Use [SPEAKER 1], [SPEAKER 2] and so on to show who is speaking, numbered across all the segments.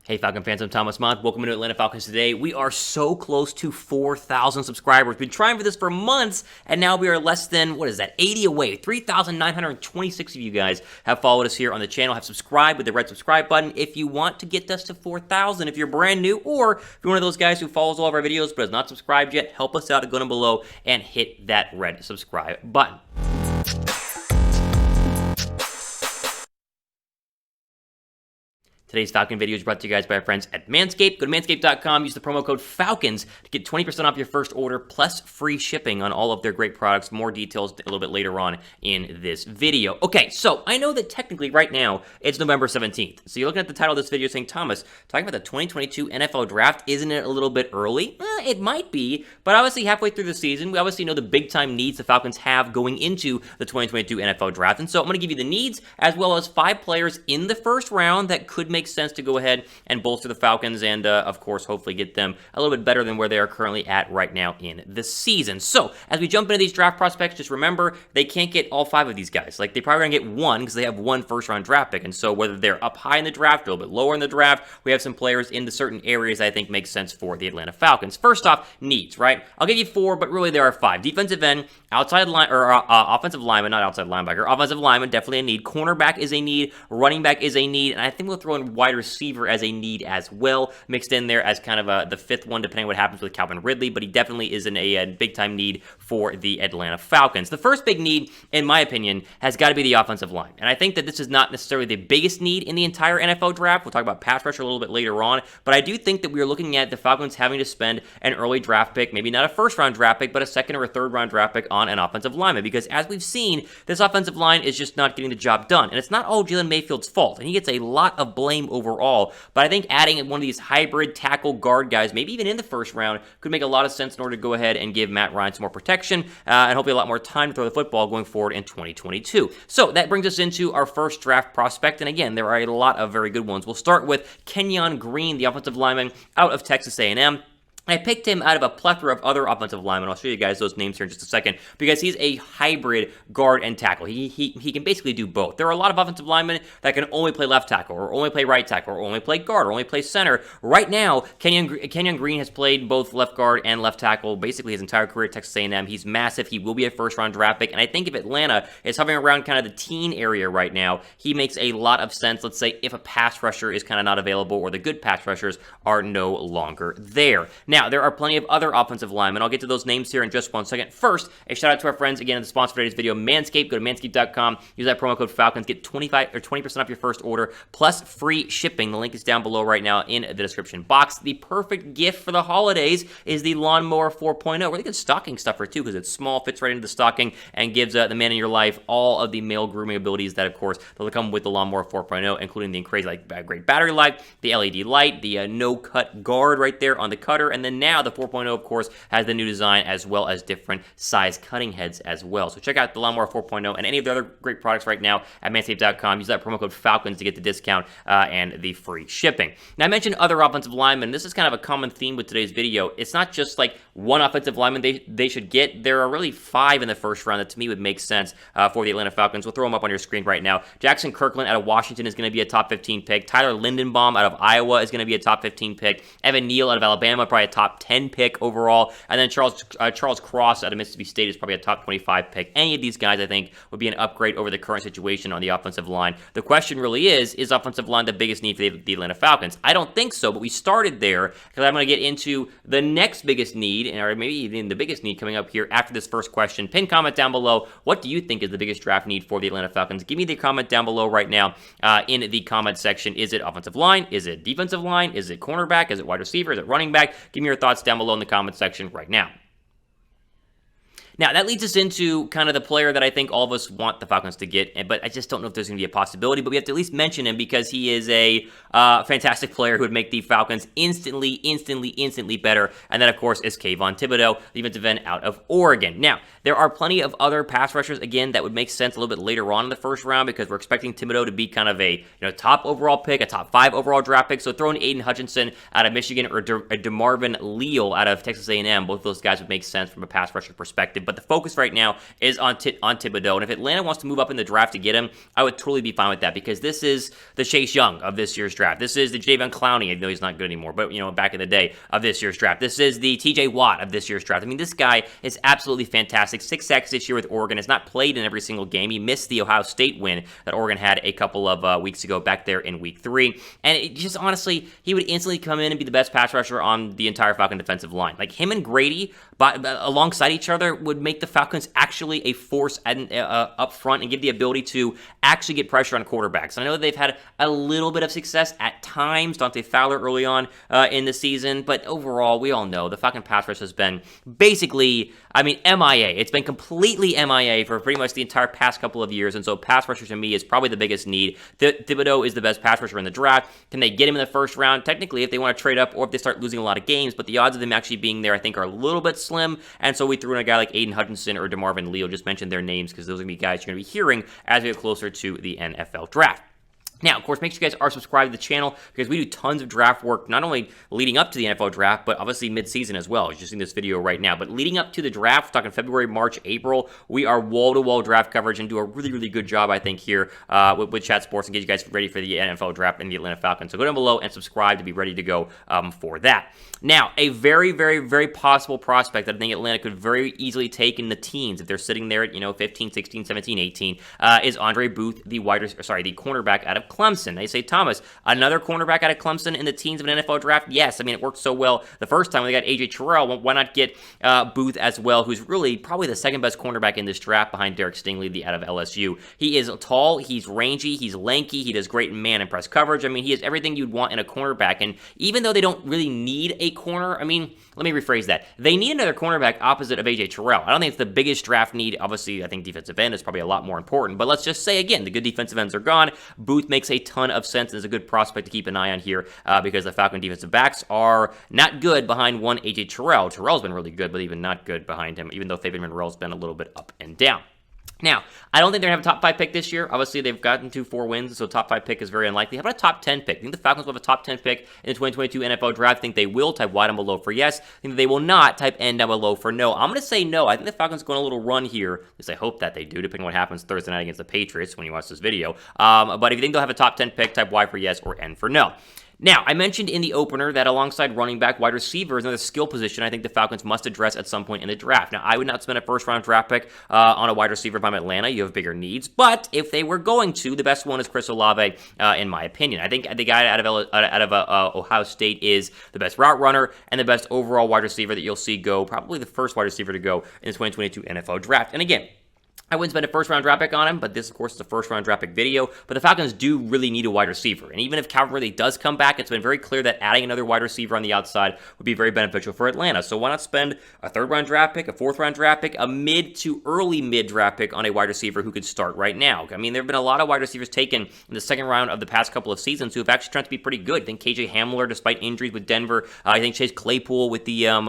[SPEAKER 1] Hey Falcon fans, I'm Mott. Welcome to Atlanta Falcons Today. We are so close to 4,000 subscribers. We've been trying for this for months, and now we are less than, 80 away. 3,926 of you guys have followed us here on the channel, have subscribed with the red subscribe button. If you want to get us to 4,000, if you're brand new, or if you're one of those guys who follows all of our videos but has not subscribed yet, help us out, go down below and hit that red subscribe button. Today's Falcon video is brought to you guys by our friends at Manscaped. Go to manscaped.com, use the promo code FALCONS to get 20% off your first order, plus free shipping on all of their great products. More details a little bit later on in this video. Okay, so I know that technically right now, it's November 17th. So you're looking at the title of this video saying, Thomas, talking about the 2022 NFL Draft, isn't it a little bit early? It might be, but obviously halfway through the season, we obviously know the big-time needs the Falcons have going into the 2022 NFL Draft. And so I'm going to give you the needs, as well as 5 players in the first round that could make sense to go ahead and bolster the Falcons and, of course, hopefully get them a little bit better than where they are currently at right now in the season. So, as we jump into these draft prospects, just remember, they can't get all 5 of these guys. Like, they probably going to get one because they have one first-round draft pick, and so whether they're up high in the draft or a little bit lower in the draft, we have some players in the certain areas I think make sense for the Atlanta Falcons. First off, needs, right? I'll give you 4, but really there are 5. Defensive end, outside line, or offensive lineman, not outside linebacker. Offensive lineman, definitely a need. Cornerback is a need. Running back is a need, and I think we'll throw in wide receiver as a need as well, mixed in there as kind of the 5th one, depending on what happens with Calvin Ridley, but he definitely is a big-time need for the Atlanta Falcons. The first big need, in my opinion, has got to be the offensive line, and I think that this is not necessarily the biggest need in the entire NFL draft. We'll talk about pass rusher a little bit later on, but I do think that we are looking at the Falcons having to spend an early draft pick, maybe not a first-round draft pick, but a second or a third-round draft pick on an offensive lineman, because as we've seen, this offensive line is just not getting the job done, and it's not all Jalen Mayfield's fault, and he gets a lot of blame overall, but I think adding one of these hybrid tackle guard guys, maybe even in the first round, could make a lot of sense in order to go ahead and give Matt Ryan some more protection and hopefully a lot more time to throw the football going forward in 2022. So that brings us into our first draft prospect, and again, there are a lot of very good ones. We'll start with Kenyon Green, the offensive lineman out of Texas A&M. I picked him out of a plethora of other offensive linemen. I'll show you guys those names here in just a second because he's a hybrid guard and tackle. He can basically do both. There are a lot of offensive linemen that can only play left tackle or only play right tackle or only play guard or only play center. Right now, Kenyon Green has played both left guard and left tackle basically his entire career at Texas A&M. He's massive. He will be a first-round draft pick, and I think if Atlanta is hovering around kind of the teen area right now, he makes a lot of sense. Let's say if a pass rusher is kind of not available or the good pass rushers are no longer there. Now, there are plenty of other offensive linemen. I'll get to those names here in just one second. First, a shout out to our friends again at the sponsor for today's video, Manscaped. Go to manscaped.com, use that promo code Falcons, get 20% off your first order, plus free shipping. The link is down below right now in the description box. The perfect gift for the holidays is the Lawnmower 4.0. Really good stocking stuffer too, because it's small, fits right into the stocking, and gives the man in your life all of the male grooming abilities that, of course, will come with the Lawnmower 4.0, including the crazy, great battery life, the LED light, the no-cut guard right there on the cutter, and then now the 4.0, of course, has the new design as well as different size cutting heads as well. So check out the Lawnmower 4.0 and any of the other great products right now at manscaped.com. Use that promo code Falcons to get the discount and the free shipping. Now, I mentioned other offensive linemen. This is kind of a common theme with today's video. It's not just like one offensive lineman they should get. There are really 5 in the first round that to me would make sense for the Atlanta Falcons. We'll throw them up on your screen right now. Jackson Kirkland out of Washington is going to be a top 15 pick. Tyler Lindenbaum out of Iowa is going to be a top 15 pick. Evan Neal out of Alabama, probably a top 10 pick overall, and then Charles Cross out of Mississippi State is probably a top 25 pick. Any of these guys, I think, would be an upgrade over the current situation on the offensive line. The question really is offensive line the biggest need for the Atlanta Falcons? I don't think so, but we started there because I'm going to get into the next biggest need, or maybe even the biggest need coming up here after this first question. Pin comment down below. What do you think is the biggest draft need for the Atlanta Falcons? Give me the comment down below right now in the comment section. Is it offensive line? Is it defensive line? Is it cornerback? Is it wide receiver? Is it running back? Give me your thoughts down below in the comment section right now. Now, that leads us into kind of the player that I think all of us want the Falcons to get, but I just don't know if there's going to be a possibility, but we have to at least mention him because he is a fantastic player who would make the Falcons instantly better, and that, of course, is Kayvon Thibodeaux, the defensive end out of Oregon. Now, there are plenty of other pass rushers, again, that would make sense a little bit later on in the first round because we're expecting Thibodeaux to be kind of a top overall pick, a top 5 overall draft pick, so throw in Aiden Hutchinson out of Michigan or DeMarvin Leal out of Texas A&M. Both of those guys would make sense from a pass rusher perspective. But the focus right now is on Thibodeaux. And if Atlanta wants to move up in the draft to get him, I would totally be fine with that because this is the Chase Young of this year's draft. draft. This is the Jadeveon Clowney. I know he's not good anymore, but, back in the day of this year's draft. This is the TJ Watt of this year's draft. I mean, this guy is absolutely fantastic. 6 sacks this year with Oregon. Has not played in every single game. He missed the Ohio State win that Oregon had a couple of weeks ago back there in week 3. And it just, honestly, he would instantly come in and be the best pass rusher on the entire Falcon defensive line. Like, him and Grady, but alongside each other, would make the Falcons actually a force up front and give the ability to actually get pressure on quarterbacks. And I know that they've had a little bit of success at times. Dante Fowler early on in the season, but overall, we all know the Falcon pass rush has been basically, MIA. It's been completely MIA for pretty much the entire past couple of years, and so pass rusher to me is probably the biggest need. Thibodeaux is the best pass rusher in the draft. Can they get him in the first round? Technically, if they want to trade up or if they start losing a lot of games, but the odds of them actually being there, I think, are a little bit slim, and so we threw in a guy like Aiden Hutchinson or DeMarvin Leo. Just mentioned their names because those are going to be guys you're going to be hearing as we get closer to the NFL draft. Now, of course, make sure you guys are subscribed to the channel because we do tons of draft work, not only leading up to the NFL draft, but obviously mid-season as well. You're just seeing this video right now. But leading up to the draft, talking February, March, April, we are wall-to-wall draft coverage and do a really, really good job, I think, here with Chat Sports and get you guys ready for the NFL draft and the Atlanta Falcons. So go down below and subscribe to be ready to go for that. Now, a very, very, very possible prospect that I think Atlanta could very easily take in the teens if they're sitting there at, 15, 16, 17, 18, is Andre Booth, the cornerback out of Clemson. They say, Thomas, another cornerback out of Clemson in the teens of an NFL draft? Yes, it worked so well the first time when they got A.J. Terrell. Why not get Booth as well, who's really probably the second best cornerback in this draft behind Derek Stingley, out of LSU. He is tall, he's rangy, he's lanky, he does great in man and press coverage. He has everything you'd want in a cornerback, and even though they don't really need a corner, let me rephrase that. They need another cornerback opposite of A.J. Terrell. I don't think it's the biggest draft need. Obviously, I think defensive end is probably a lot more important, but let's just say, again, the good defensive ends are gone. Booth makes a ton of sense and is a good prospect to keep an eye on here because the Falcon defensive backs are not good behind one A.J. Terrell. Terrell's been really good, but even not good behind him, even though Fabian Monroe's been a little bit up and down. Now, I don't think they're going to have a top 5 pick this year. Obviously, they've gotten to 4 wins, so top 5 pick is very unlikely. How about a top 10 pick? I think the Falcons will have a top 10 pick in the 2022 NFL Draft. I think they will. Type Y down below for yes. I think they will not. Type N down below for no. I'm going to say no. I think the Falcons go on a little run here. At least I hope that they do, depending on what happens Thursday night against the Patriots when you watch this video. But if you think they'll have a top 10 pick, type Y for yes or N for no. Now, I mentioned in the opener that alongside running back, wide receiver is another skill position I think the Falcons must address at some point in the draft. Now, I would not spend a first-round draft pick on a wide receiver if I'm Atlanta. You have bigger needs. But if they were going to, the best one is Chris Olave, in my opinion. I think the guy out of Ohio State is the best route runner and the best overall wide receiver that you'll see go, probably the first wide receiver to go in the 2022 NFL Draft. And again, I wouldn't spend a first-round draft pick on him, but this, of course, is a first-round draft pick video. But the Falcons do really need a wide receiver. And even if Calvin Ridley does come back, it's been very clear that adding another wide receiver on the outside would be very beneficial for Atlanta. So why not spend a third-round draft pick, a fourth-round draft pick, a mid to early mid-draft pick on a wide receiver who could start right now? There have been a lot of wide receivers taken in the second round of the past couple of seasons who have actually turned to be pretty good. I think KJ Hamler, despite injuries with Denver. I think Chase Claypool with the I'm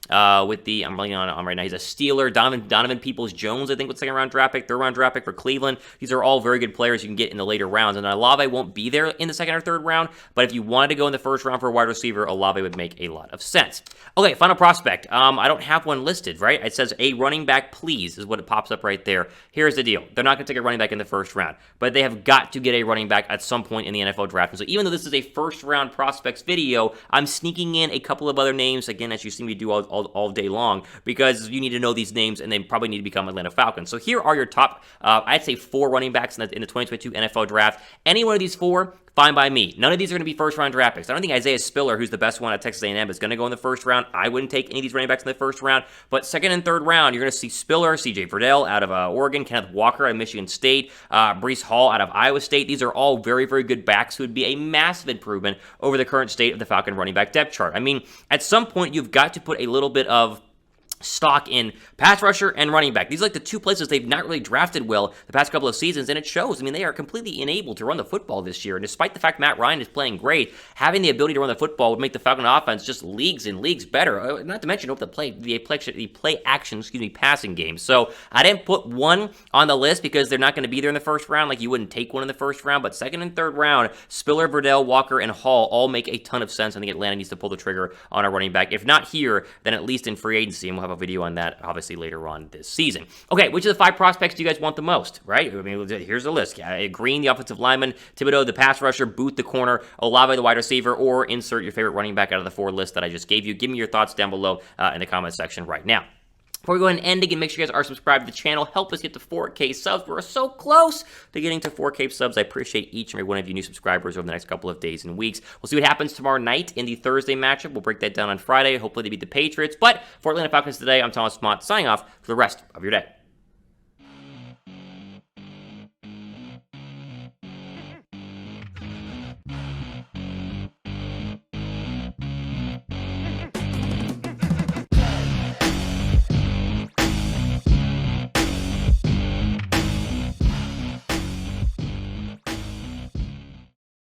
[SPEAKER 1] running on right now. He's a Steeler. Donovan Peoples-Jones, I think, with second-round draft pick, third-round draft pick for Cleveland. These are all very good players you can get in the later rounds. And Olave won't be there in the second or third round, but if you wanted to go in the first round for a wide receiver, Olave would make a lot of sense. Okay, final prospect. I don't have one listed, right? It says a running back, please, is what it pops up right there. Here's the deal. They're not going to take a running back in the first round, but they have got to get a running back at some point in the NFL draft. And so even though this is a first-round prospects video, I'm sneaking in a couple of other names, again, as you see me do all day long, because you need to know these names, and they probably need to become Atlanta Falcons. So here are your top, I'd say 4 running backs in the 2022 NFL Draft. Any one of these 4, fine by me. None of these are going to be first-round draft picks. I don't think Isaiah Spiller, who's the best one at Texas A&M, is going to go in the first round. I wouldn't take any of these running backs in the first round. But second and third round, you're going to see Spiller, C.J. Verdell out of Oregon, Kenneth Walker out of Michigan State, Breece Hall out of Iowa State. These are all very, very good backs who would be a massive improvement over the current state of the Falcon running back depth chart. At some point, you've got to put a little bit of stock in pass rusher and running back. These are like the 2 places they've not really drafted well the past couple of seasons, and it shows. They are completely unable to run the football this year, and despite the fact Matt Ryan is playing great, having the ability to run the football would make the Falcon offense just leagues and leagues better, not to mention the play action, passing game. So I didn't put one on the list because they're not going to be there in the first round, like you wouldn't take one in the first round, but second and third round, Spiller, Verdell, Walker, and Hall all make a ton of sense. I think Atlanta needs to pull the trigger on a running back. If not here, then at least in free agency, and we'll have a video on that, obviously, later on this season. Okay, which of the 5 prospects do you guys want the most, right? I mean, here's the list. Green, the offensive lineman, Thibodeaux, the pass rusher, Booth, the corner, Olave, the wide receiver, or insert your favorite running back out of the 4 lists that I just gave you. Give me your thoughts down below in the comment section right now. Before we go ahead and end again, make sure you guys are subscribed to the channel. Help us get to 4K subs. We're so close to getting to 4K subs. I appreciate each and every one of you new subscribers over the next couple of days and weeks. We'll see what happens tomorrow night in the Thursday matchup. We'll break that down on Friday. Hopefully they beat the Patriots. But for Atlanta Falcons Today, I'm Thomas Mott, signing off for the rest of your day.